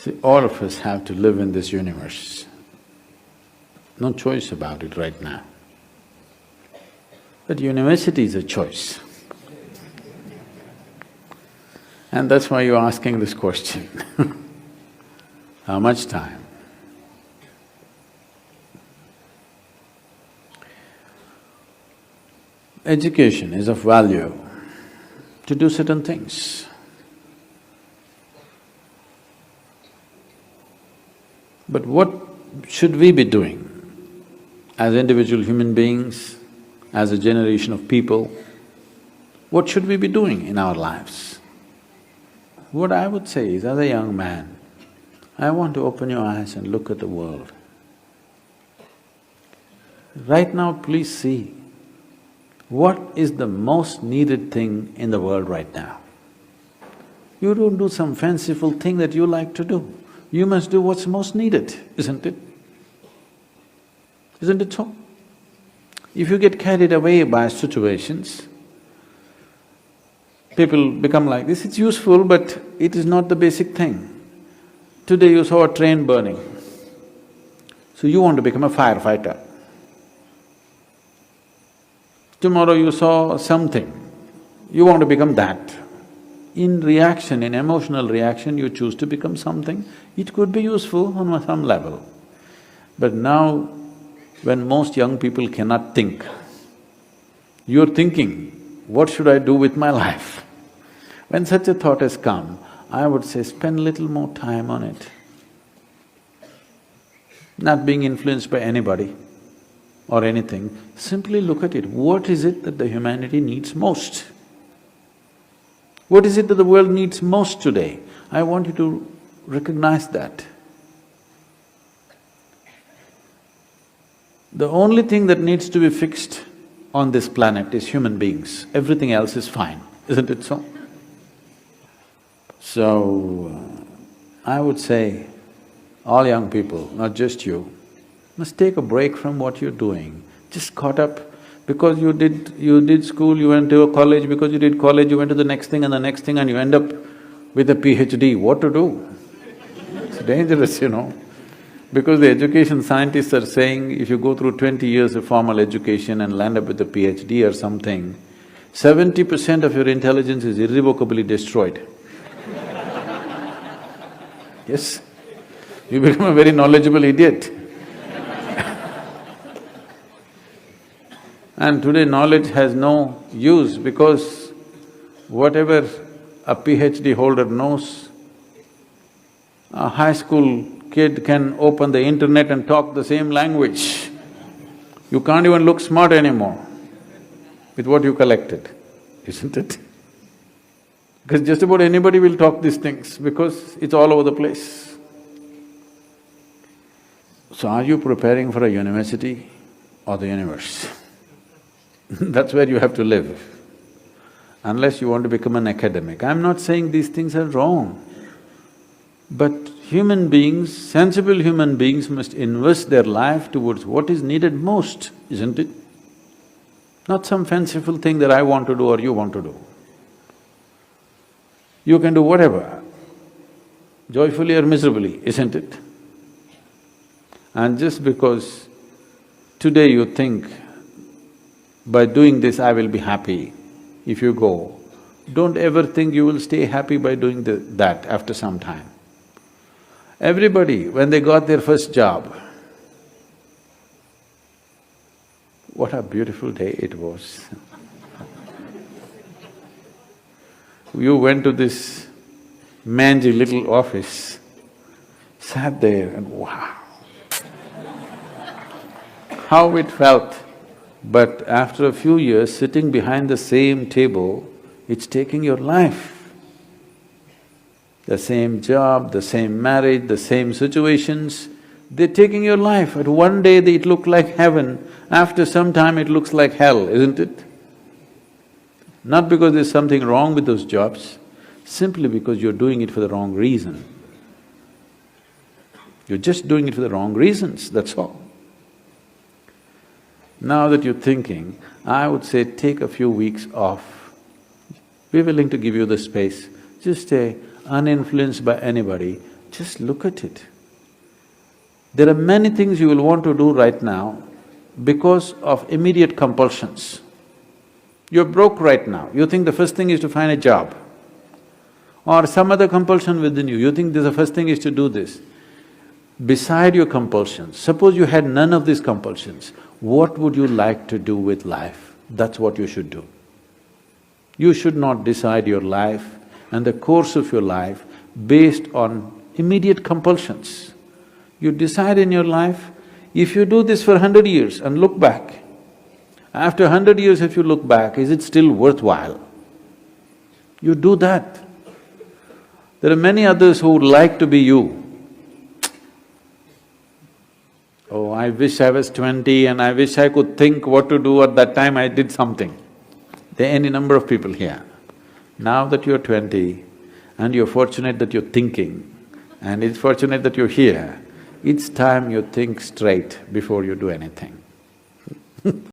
See, all of us have to live in this universe. No choice about it right now. But university is a choice. And that's why you're asking this question. How much time? Education is of value to do certain things. But what should we be doing as individual human beings, as a generation of people? What should we be doing in our lives? What I would say is, as a young man, I want to open your eyes and look at the world. Right now, please see, what is the most needed thing in the world right now? You don't do some fanciful thing that you like to do. You must do what's most needed, isn't it? Isn't it so? If you get carried away by situations, people become like this, it's useful but it is not the basic thing. Today you saw a train burning, so you want to become a firefighter. Tomorrow you saw something, you want to become that. In reaction, in emotional reaction, you choose to become something. It could be useful on some level. But now, when most young people cannot think, you're thinking, what should I do with my life? When such a thought has come, I would say spend little more time on it. Not being influenced by anybody or anything, simply look at it. What is it that the humanity needs most? What is it that the world needs most today? I want you to recognize that. The only thing that needs to be fixed on this planet is human beings. Everything else is fine, isn't it so? So, I would say, all young people, not just you, must take a break from what you're doing. Just caught up because you did school, you went to a college, because you did college, you went to the next thing and the next thing and you end up with a PhD. What to do? It's dangerous, you know. Because the education scientists are saying if you go through 20 years of formal education and land up with a PhD or something, 70% of your intelligence is irrevocably destroyed. Yes, you become a very knowledgeable idiot. And today knowledge has no use because whatever a PhD holder knows, a high school kid can open the internet and talk the same language. You can't even look smart anymore with what you collected, isn't it? Because just about anybody will talk these things because it's all over the place. So are you preparing for a university or the universe? That's where you have to live, unless you want to become an academic. I'm not saying these things are wrong, but human beings, sensible human beings must invest their life towards what is needed most, isn't it? Not some fanciful thing that I want to do or you want to do. You can do whatever, joyfully or miserably, isn't it? And just because today you think, by doing this I will be happy, if you go, don't ever think you will stay happy by doing that after some time. Everybody, when they got their first job, what a beautiful day it was. You went to this mangy little office, sat there and wow, how it felt. But after a few years, sitting behind the same table, it's taking your life. The same job, the same marriage, the same situations, they're taking your life. At one day it looked like heaven, after some time it looks like hell, isn't it? Not because there's something wrong with those jobs, simply because you're doing it for the wrong reason. You're just doing it for the wrong reasons, that's all. Now that you're thinking, I would say take a few weeks off. We're willing to give you the space. Just stay uninfluenced by anybody, just look at it. There are many things you will want to do right now because of immediate compulsions. You're broke right now, you think the first thing is to find a job. Or some other compulsion within you, you think the first thing is to do this. Beside your compulsions, suppose you had none of these compulsions, what would you like to do with life? That's what you should do. You should not decide your life and the course of your life based on immediate compulsions. You decide in your life, if you do this for 100 years and look back, after 100 years if you look back, is it still worthwhile? You do that. There are many others who would like to be you. Oh, I wish I was 20 and I wish I could think what to do at that time I did something. There are any number of people here. Now that you're 20 and you're fortunate that you're thinking and it's fortunate that you're here, it's time you think straight before you do anything.